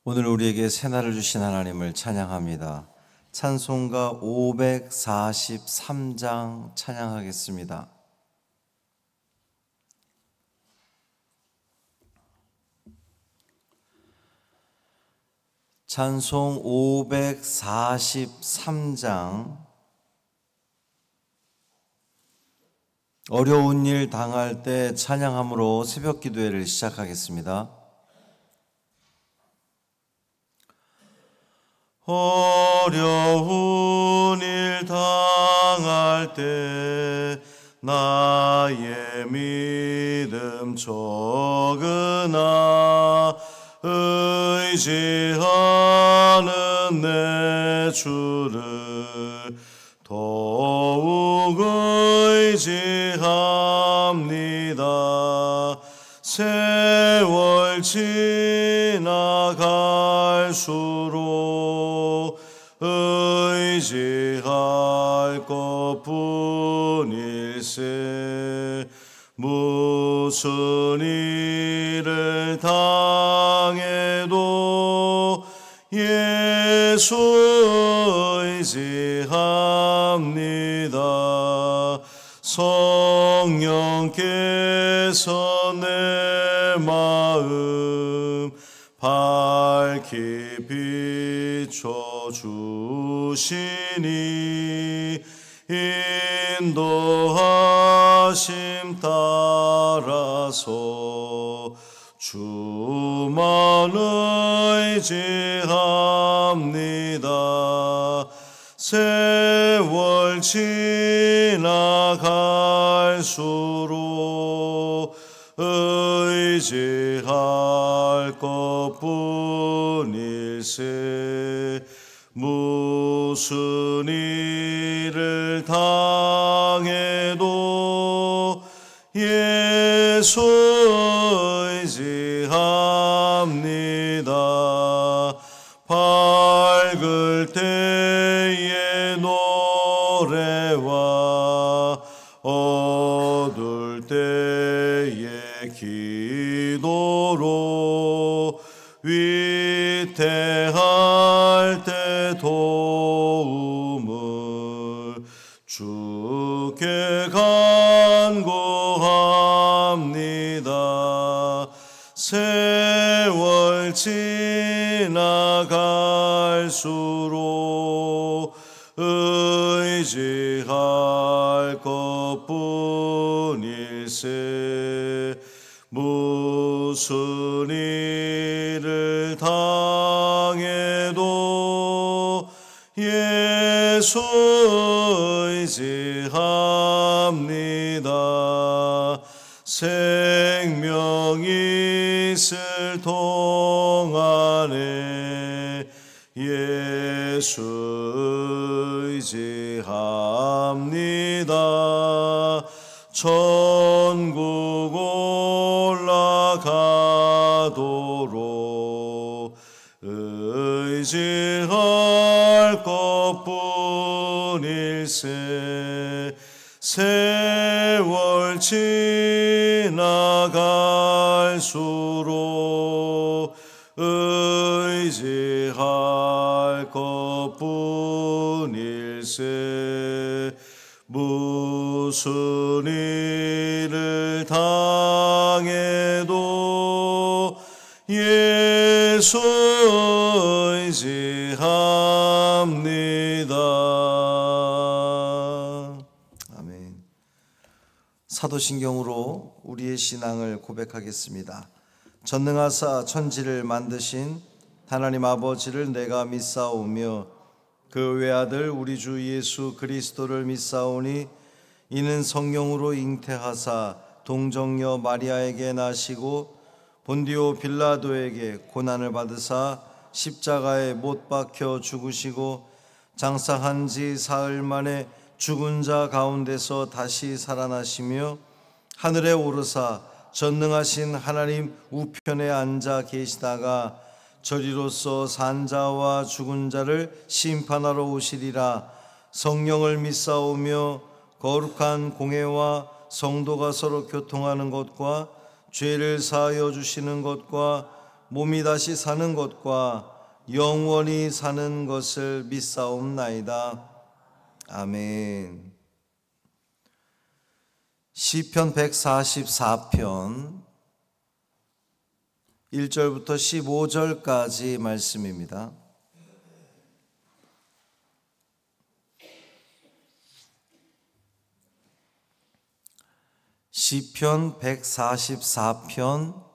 오늘 우리에게 새날을 주신 하나님을 찬양합니다. 찬송가 543장 찬양하겠습니다. 찬송 543장. 어려운 일 당할 때 찬양함으로 새벽 기도회를 시작하겠습니다. 어려운 일 당할 때 나의 믿음 적으나 의지하는 내 주를 더욱 의지합니다. 세월 지나갈수록 의지할 것뿐일세. 무슨 일을 당해도 예수 의지합니다. 성령께서 내 마음 밝히 비춰주시니 인도하심 따라서 주만 의지합니다. 세월 지나갈수록 의지할 것뿐일세. 무슨 일을 당해도 예수 의지합니다. 밝을 때의 노래와 어두울 때의 기도로 위태할 때 도움을 주께 간구합니다. 세월 지나갈수록 의지할 것뿐일세. 무슨 일을 당해도 예수 의지합니다. 생명 있을 동안에 예수 의지합니다. 천국 올라가도록 의지할 것뿐일세. 세월 지나갈수록 의지할 것뿐일세. 무슨 일을 당해도 예수 의지합니다. 아멘. 사도신경으로 우리의 신앙을 고백하겠습니다. 전능하사 천지를 만드신 하나님 아버지를 내가 믿사오며 그 외아들 우리 주 예수 그리스도를 믿사오니 이는 성령으로 잉태하사 동정녀 마리아에게 나시고 본디오 빌라도에게 고난을 받으사 십자가에 못 박혀 죽으시고 장사한 지 사흘 만에 죽은 자 가운데서 다시 살아나시며 하늘에 오르사 전능하신 하나님 우편에 앉아 계시다가 저리로서 산 자와 죽은 자를 심판하러 오시리라. 성령을 믿사오며 거룩한 공회와 성도가 서로 교통하는 것과 죄를 사하여 주시는 것과 몸이 다시 사는 것과 영원히 사는 것을 믿사옵나이다. 아멘. 시편 144편 1절부터 15절까지 말씀입니다. 시편 144편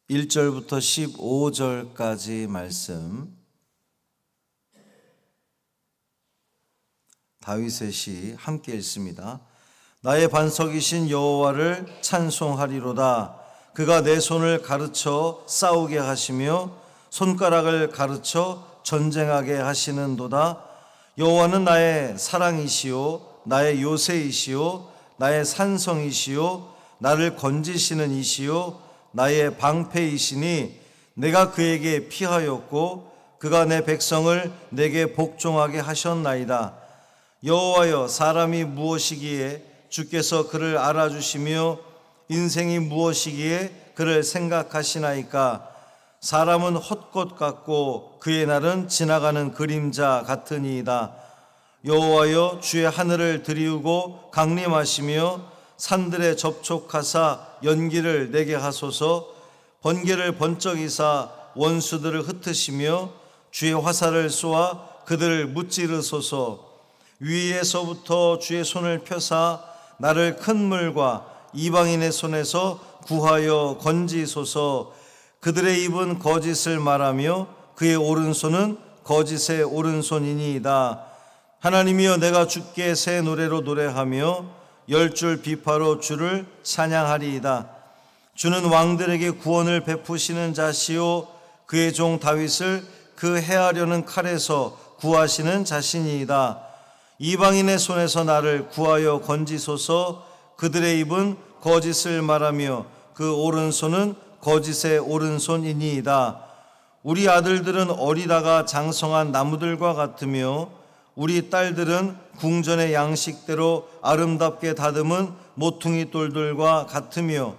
1절부터 15절까지 말씀, 다윗의 시 함께 읽습니다. 나의 반석이신 여호와를 찬송하리로다. 그가 내 손을 가르쳐 싸우게 하시며 손가락을 가르쳐 전쟁하게 하시는도다. 여호와는 나의 사랑이시요 나의 요새이시요 나의 산성이시요 나를 건지시는 이시요 나의 방패이시니 내가 그에게 피하였고 그가 내 백성을 내게 복종하게 하셨나이다. 여호와여, 사람이 무엇이기에 주께서 그를 알아주시며 인생이 무엇이기에 그를 생각하시나이까. 사람은 헛것 같고 그의 날은 지나가는 그림자 같으니이다. 여호와여, 주의 하늘을 들이우고 강림하시며 산들에 접촉하사 연기를 내게 하소서. 번개를 번쩍이사 원수들을 흩으시며 주의 화살을 쏘아 그들을 무찌르소서. 위에서부터 주의 손을 펴사 나를 큰 물과 이방인의 손에서 구하여 건지소서. 그들의 입은 거짓을 말하며 그의 오른손은 거짓의 오른손이니이다. 하나님이여, 내가 주께 새 노래로 노래하며 열줄 비파로 주를 찬양하리이다. 주는 왕들에게 구원을 베푸시는 자시요 그의 종 다윗을 그 해하려는 칼에서 구하시는 자신이이다. 이방인의 손에서 나를 구하여 건지소서. 그들의 입은 거짓을 말하며 그 오른손은 거짓의 오른손이니이다. 우리 아들들은 어리다가 장성한 나무들과 같으며 우리 딸들은 궁전의 양식대로 아름답게 다듬은 모퉁이 돌들과 같으며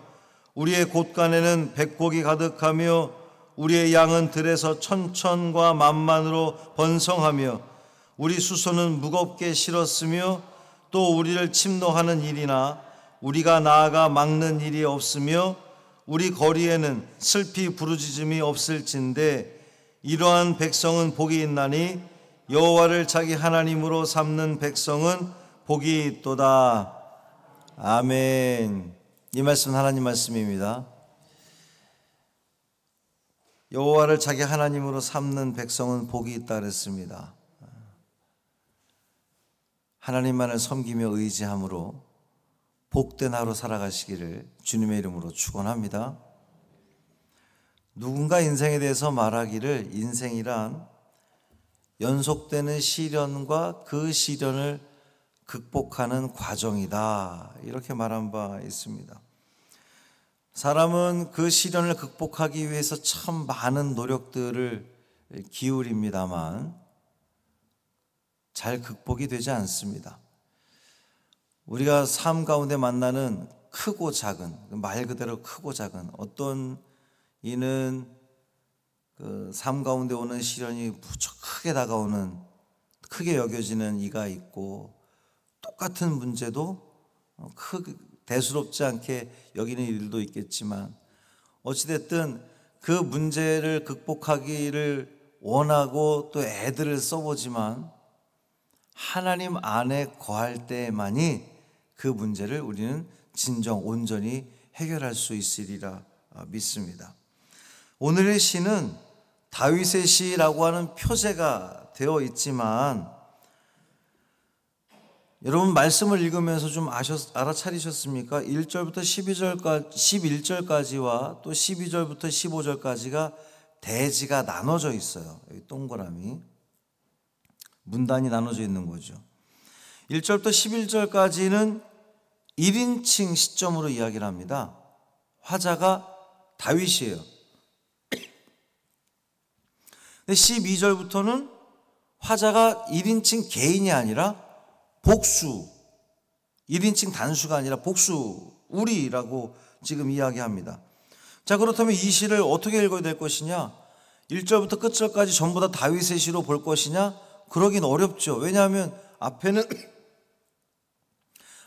우리의 곳간에는 백곡이 가득하며 우리의 양은 들에서 천천과 만만으로 번성하며 우리 수소는 무겁게 실었으며 또 우리를 침노하는 일이나 우리가 나아가 막는 일이 없으며 우리 거리에는 슬피 부르짖음이 없을진데 이러한 백성은 복이 있나니 여호와를 자기 하나님으로 삼는 백성은 복이 있도다. 아멘. 이 말씀은 하나님 말씀입니다. 여호와를 자기 하나님으로 삼는 백성은 복이 있다 그랬습니다. 하나님만을 섬기며 의지함으로 복된 하루 살아가시기를 주님의 이름으로 축원합니다. 누군가 인생에 대해서 말하기를 인생이란 연속되는 시련과 그 시련을 극복하는 과정이다, 이렇게 말한 바 있습니다. 사람은 그 시련을 극복하기 위해서 참 많은 노력들을 기울입니다만 잘 극복이 되지 않습니다. 우리가 삶 가운데 만나는 크고 작은, 말 그대로 크고 작은, 어떤 이는 그 삶 가운데 오는 시련이 무척 크게 다가오는, 크게 여겨지는 이가 있고, 똑같은 문제도 대수롭지 않게 여기는 일도 있겠지만, 어찌됐든 그 문제를 극복하기를 원하고 또 애들을 써보지만 하나님 안에 거할 때만이 그 문제를 우리는 진정 온전히 해결할 수 있으리라 믿습니다. 오늘의 시는 다윗의 시라고 하는 표제가 되어 있지만, 여러분 말씀을 읽으면서 좀 알아차리셨습니까? 1절부터 11절까지와 또 12절부터 15절까지가 대지가 나눠져 있어요. 여기 동그라미 문단이 나눠져 있는 거죠. 1절부터 11절까지는 1인칭 시점으로 이야기를 합니다. 화자가 다윗이에요. 근데 12절부터는 화자가 1인칭 개인이 아니라 복수, 1인칭 단수가 아니라 복수, 우리라고 지금 이야기합니다. 자, 그렇다면 이 시를 어떻게 읽어야 될 것이냐? 1절부터 끝절까지 전부 다 다윗의 시로 볼 것이냐? 그러긴 어렵죠. 왜냐하면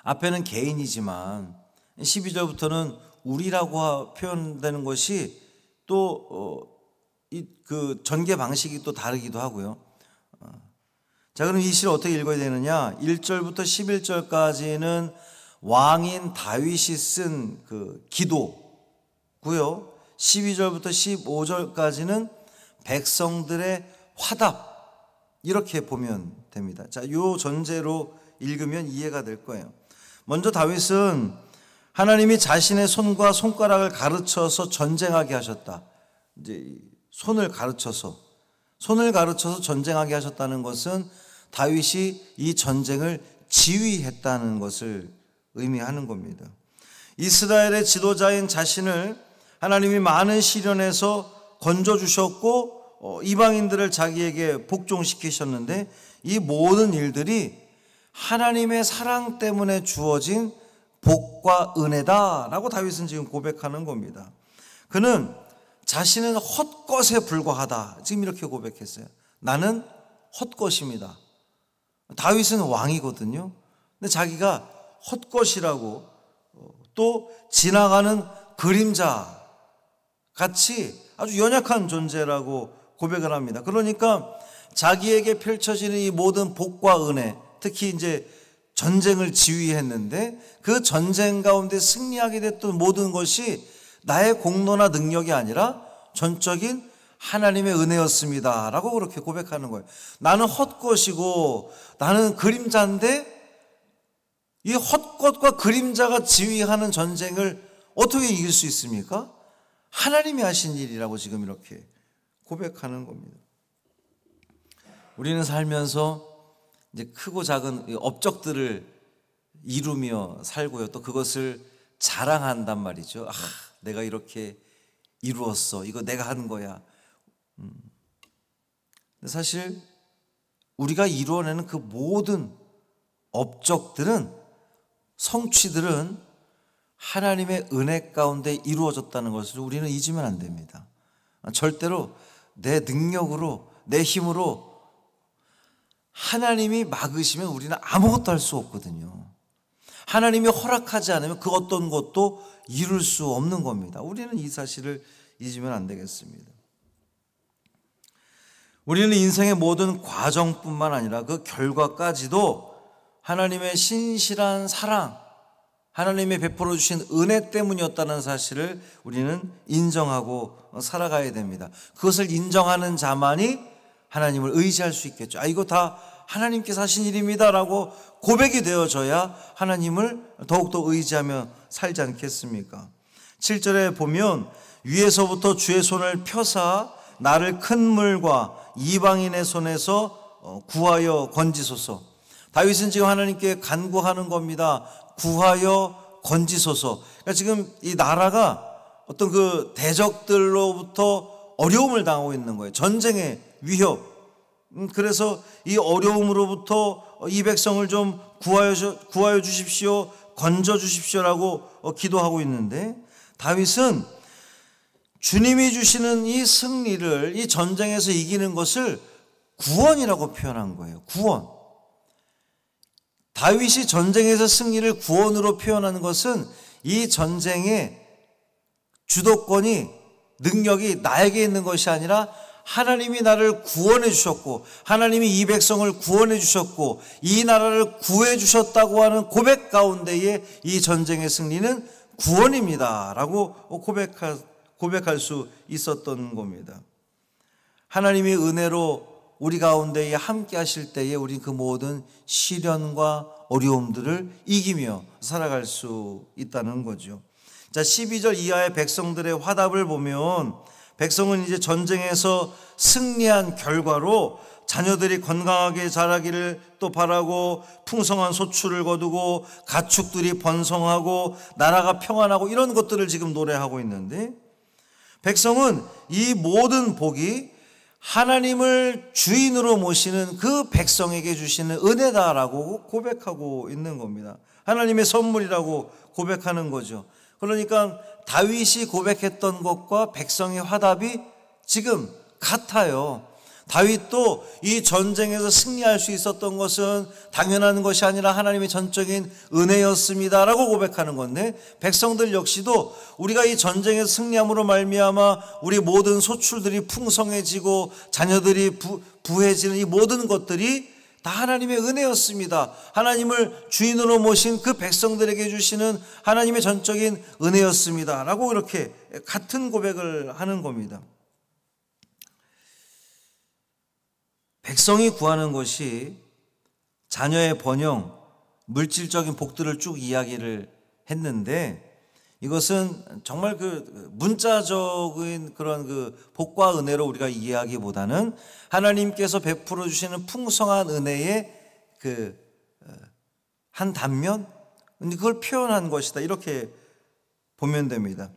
앞에는 개인이지만 12절부터는 우리라고 표현되는 것이 또 그 전개 방식이 또 다르기도 하고요. 자, 그럼 이 시를 어떻게 읽어야 되느냐? 1절부터 11절까지는 왕인 다윗이 쓴 그 기도고요. 12절부터 15절까지는 백성들의 화답, 이렇게 보면 됩니다. 자, 요 전제로 읽으면 이해가 될 거예요. 먼저 다윗은 하나님이 자신의 손과 손가락을 가르쳐서 전쟁하게 하셨다. 이제 손을 가르쳐서 전쟁하게 하셨다는 것은 다윗이 이 전쟁을 지휘했다는 것을 의미하는 겁니다. 이스라엘의 지도자인 자신을 하나님이 많은 시련에서 건져주셨고 이방인들을 자기에게 복종시키셨는데, 이 모든 일들이 하나님의 사랑 때문에 주어진 복과 은혜다라고 다윗은 지금 고백하는 겁니다. 그는 자신은 헛것에 불과하다, 지금 이렇게 고백했어요. 나는 헛것입니다. 다윗은 왕이거든요. 근데 자기가 헛것이라고, 또 지나가는 그림자 같이 아주 연약한 존재라고 고백을 합니다. 그러니까 자기에게 펼쳐지는 이 모든 복과 은혜, 특히 이제 전쟁을 지휘했는데 그 전쟁 가운데 승리하게 됐던 모든 것이 나의 공로나 능력이 아니라 전적인 하나님의 은혜였습니다 라고 그렇게 고백하는 거예요. 나는 헛것이고 나는 그림자인데, 이 헛것과 그림자가 지휘하는 전쟁을 어떻게 이길 수 있습니까? 하나님이 하신 일이라고 지금 이렇게 고백하는 겁니다. 우리는 살면서 이제 크고 작은 업적들을 이루며 살고요. 또 그것을 자랑한단 말이죠. 아, 내가 이렇게 이루었어. 이거 내가 한 거야. 근데 사실 우리가 이루어내는 그 모든 업적들은, 성취들은 하나님의 은혜 가운데 이루어졌다는 것을 우리는 잊으면 안 됩니다. 절대로 내 능력으로, 내 힘으로 하나님이 막으시면 우리는 아무것도 할 수 없거든요. 하나님이 허락하지 않으면 그 어떤 것도 이룰 수 없는 겁니다. 우리는 이 사실을 잊으면 안 되겠습니다. 우리는 인생의 모든 과정뿐만 아니라 그 결과까지도 하나님의 신실한 사랑, 하나님의 베풀어 주신 은혜 때문이었다는 사실을 우리는 인정하고 살아가야 됩니다. 그것을 인정하는 자만이 하나님을 의지할 수 있겠죠. 아, 이거 다 하나님께서 하신 일입니다라고 고백이 되어져야 하나님을 더욱더 의지하며 살지 않겠습니까? 7절에 보면 위에서부터 주의 손을 펴사 나를 큰 물과 이방인의 손에서 구하여 건지소서. 다윗은 지금 하나님께 간구하는 겁니다. 구하여 건지소서. 그러니까 지금 이 나라가 어떤 그 대적들로부터 어려움을 당하고 있는 거예요. 전쟁의 위협. 그래서 이 어려움으로부터 이 백성을 좀 구하여 주십시오, 건져 주십시오라고 기도하고 있는데, 다윗은 주님이 주시는 이 승리를, 이 전쟁에서 이기는 것을 구원이라고 표현한 거예요. 구원. 다윗이 전쟁에서 승리를 구원으로 표현하는 것은 이 전쟁의 주도권이, 능력이 나에게 있는 것이 아니라 하나님이 나를 구원해 주셨고, 하나님이 이 백성을 구원해 주셨고, 이 나라를 구해 주셨다고 하는 고백 가운데에 이 전쟁의 승리는 구원입니다 라고 고백할 수 있었던 겁니다. 하나님의 은혜로 우리 가운데에 함께 하실 때에 우리는 그 모든 시련과 어려움들을 이기며 살아갈 수 있다는 거죠. 자, 12절 이하의 백성들의 화답을 보면, 백성은 이제 전쟁에서 승리한 결과로 자녀들이 건강하게 자라기를 또 바라고, 풍성한 소출을 거두고, 가축들이 번성하고, 나라가 평안하고, 이런 것들을 지금 노래하고 있는데, 백성은 이 모든 복이 하나님을 주인으로 모시는 그 백성에게 주시는 은혜다라고 고백하고 있는 겁니다. 하나님의 선물이라고 고백하는 거죠. 그러니까 다윗이 고백했던 것과 백성의 화답이 지금 같아요. 다윗도 이 전쟁에서 승리할 수 있었던 것은 당연한 것이 아니라 하나님의 전적인 은혜였습니다라고 고백하는 건데, 백성들 역시도 우리가 이 전쟁에서 승리함으로 말미암아 우리 모든 소출들이 풍성해지고 자녀들이 부해지는 이 모든 것들이 다 하나님의 은혜였습니다. 하나님을 주인으로 모신 그 백성들에게 주시는 하나님의 전적인 은혜였습니다 라고 이렇게 같은 고백을 하는 겁니다. 백성이 구하는 것이 자녀의 번영, 물질적인 복들을 쭉 이야기를 했는데, 이것은 정말 그 문자적인 그런 그 복과 은혜로 우리가 이해하기보다는 하나님께서 베풀어 주시는 풍성한 은혜의 그 한 단면, 그걸 표현한 것이다, 이렇게 보면 됩니다.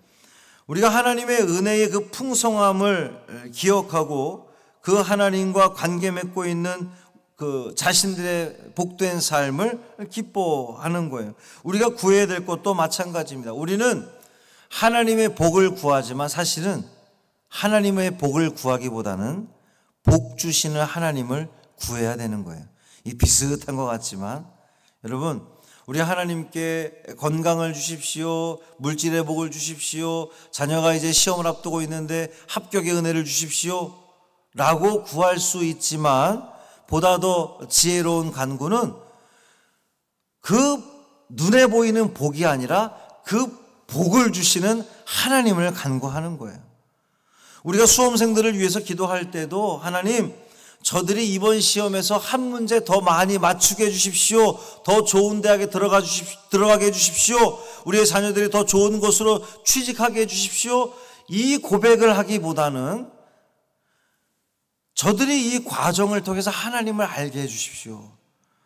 우리가 하나님의 은혜의 그 풍성함을 기억하고 그 하나님과 관계 맺고 있는 그 자신들의 복된 삶을 기뻐하는 거예요. 우리가 구해야 될 것도 마찬가지입니다. 우리는 하나님의 복을 구하지만 사실은 하나님의 복을 구하기보다는 복 주시는 하나님을 구해야 되는 거예요. 이 비슷한 것 같지만, 여러분, 우리 하나님께 건강을 주십시오, 물질의 복을 주십시오, 자녀가 이제 시험을 앞두고 있는데 합격의 은혜를 주십시오 라고 구할 수 있지만, 보다 더 지혜로운 간구는 그 눈에 보이는 복이 아니라 그 복을 주시는 하나님을 간구하는 거예요. 우리가 수험생들을 위해서 기도할 때도, 하나님, 저들이 이번 시험에서 한 문제 더 많이 맞추게 해주십시오, 더 좋은 대학에 들어가게 해주십시오, 우리의 자녀들이 더 좋은 곳으로 취직하게 해주십시오, 이 고백을 하기보다는 저들이 이 과정을 통해서 하나님을 알게 해주십시오,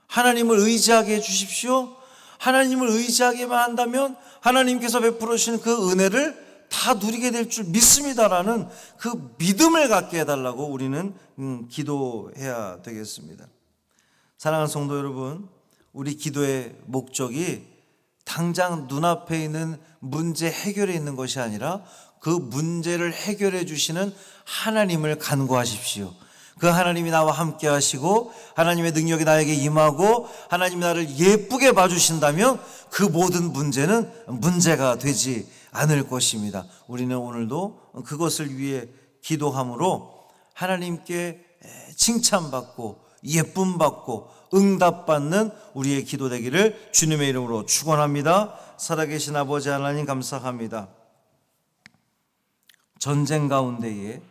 하나님을 의지하게 해주십시오, 하나님을 의지하게만 한다면 하나님께서 베풀어 주시는 그 은혜를 다 누리게 될 줄 믿습니다라는 그 믿음을 갖게 해달라고 우리는 기도해야 되겠습니다. 사랑하는 성도 여러분, 우리 기도의 목적이 당장 눈앞에 있는 문제 해결에 있는 것이 아니라 그 문제를 해결해 주시는 하나님을 간구하십시오. 그 하나님이 나와 함께 하시고 하나님의 능력이 나에게 임하고 하나님이 나를 예쁘게 봐주신다면 그 모든 문제는 문제가 되지 않을 것입니다. 우리는 오늘도 그것을 위해 기도함으로 하나님께 칭찬받고 예쁨받고 응답받는 우리의 기도 되기를 주님의 이름으로 축원합니다. 살아계신 아버지 하나님, 감사합니다. 전쟁 가운데에,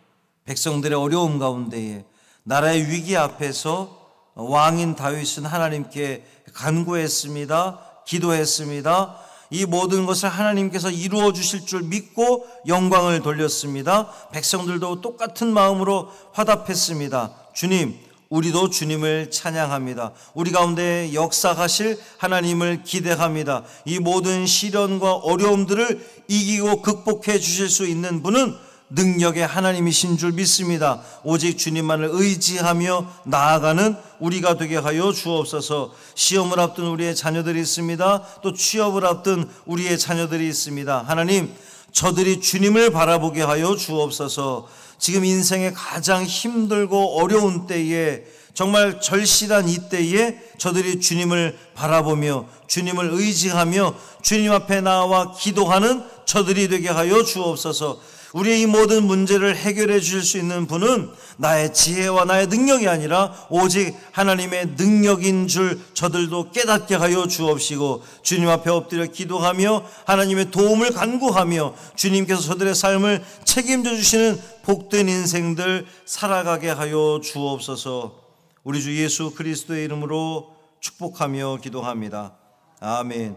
백성들의 어려움 가운데에, 나라의 위기 앞에서 왕인 다윗은 하나님께 간구했습니다. 기도했습니다. 이 모든 것을 하나님께서 이루어 주실 줄 믿고 영광을 돌렸습니다. 백성들도 똑같은 마음으로 화답했습니다. 주님, 우리도 주님을 찬양합니다. 우리 가운데 역사하실 하나님을 기대합니다. 이 모든 시련과 어려움들을 이기고 극복해 주실 수 있는 분은 능력의 하나님이신 줄 믿습니다. 오직 주님만을 의지하며 나아가는 우리가 되게 하여 주옵소서. 시험을 앞둔 우리의 자녀들이 있습니다. 또 취업을 앞둔 우리의 자녀들이 있습니다. 하나님, 저들이 주님을 바라보게 하여 주옵소서. 지금 인생의 가장 힘들고 어려운 때에, 정말 절실한 이 때에 저들이 주님을 바라보며 주님을 의지하며 주님 앞에 나와 기도하는 저들이 되게 하여 주옵소서. 우리의 이 모든 문제를 해결해 주실 수 있는 분은 나의 지혜와 나의 능력이 아니라 오직 하나님의 능력인 줄 저들도 깨닫게 하여 주옵시고, 주님 앞에 엎드려 기도하며 하나님의 도움을 간구하며 주님께서 저들의 삶을 책임져 주시는 복된 인생들 살아가게 하여 주옵소서. 우리 주 예수 그리스도의 이름으로 축복하며 기도합니다. 아멘.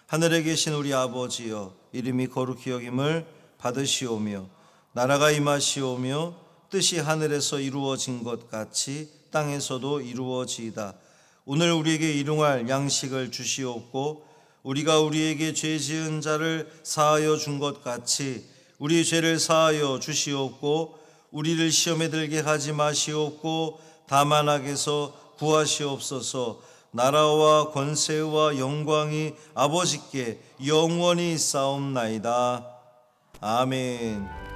하늘에 계신 우리 아버지여, 이름이 거룩히 여김을 받으시오며 나라가 임하시오며 뜻이 하늘에서 이루어진 것 같이 땅에서도 이루어지이다. 오늘 우리에게 일용할 양식을 주시옵고 우리가 우리에게 죄 지은 자를 사하여 준 것 같이 우리 죄를 사하여 주시옵고 우리를 시험에 들게 하지 마시옵고 다만 악에서 구하시옵소서. 나라와 권세와 영광이 아버지께 영원히 있사옵나이다. 아멘.